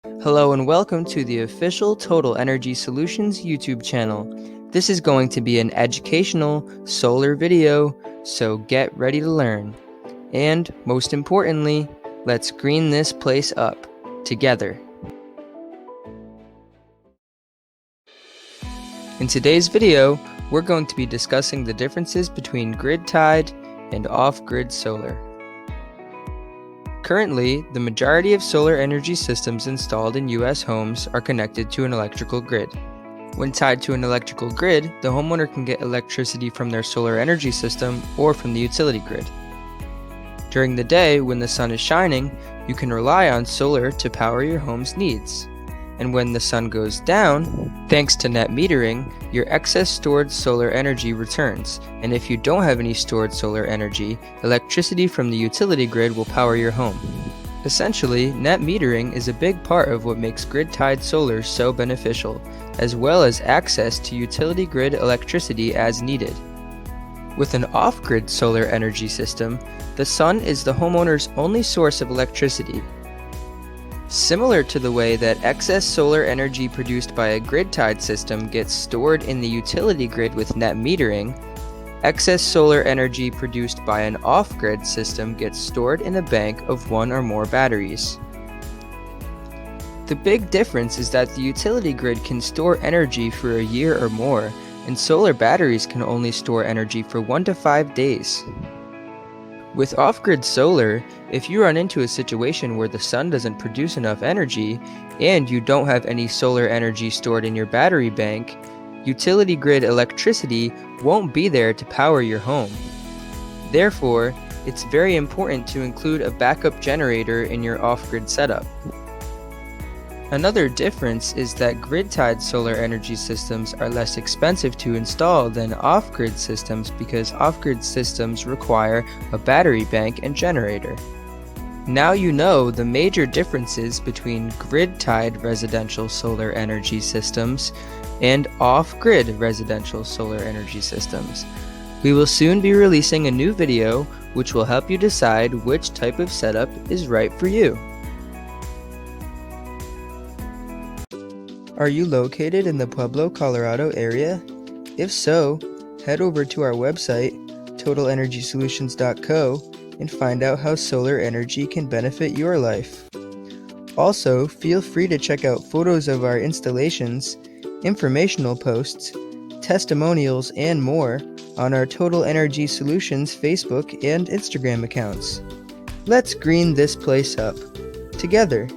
Hello and welcome to the official Total Energy Solutions YouTube channel. This is going to be an educational solar video, so get ready to learn. And most importantly, let's green this place up together. In today's video, we're going to be discussing the differences between grid-tied and off-grid solar. Currently, the majority of solar energy systems installed in U.S. homes are connected to an electrical grid. When tied to an electrical grid, the homeowner can get electricity from their solar energy system or from the utility grid. During the day, when the sun is shining, you can rely on solar to power your home's needs. And when the sun goes down, thanks to net metering, your excess stored solar energy returns, and if you don't have any stored solar energy, electricity from the utility grid will power your home. Essentially, net metering is a big part of what makes grid-tied solar so beneficial, as well as access to utility grid electricity as needed. With an off-grid solar energy system, the sun is the homeowner's only source of electricity. Similar to the way that excess solar energy produced by a grid-tied system gets stored in the utility grid with net metering, excess solar energy produced by an off-grid system gets stored in a bank of one or more batteries. The big difference is that the utility grid can store energy for a year or more, and solar batteries can only store energy for 1 to 5 days. With off-grid solar, if you run into a situation where the sun doesn't produce enough energy, and you don't have any solar energy stored in your battery bank, utility grid electricity won't be there to power your home. Therefore, it's very important to include a backup generator in your off-grid setup. Another difference is that grid-tied solar energy systems are less expensive to install than off-grid systems because off-grid systems require a battery bank and generator. Now you know the major differences between grid-tied residential solar energy systems and off-grid residential solar energy systems. We will soon be releasing a new video which will help you decide which type of setup is right for you. Are you located in the Pueblo, Colorado area? If so, head over to our website, totalenergysolutions.co, and find out how solar energy can benefit your life. Also, feel free to check out photos of our installations, informational posts, testimonials, and more on our Total Energy Solutions Facebook and Instagram accounts. Let's green this place up together.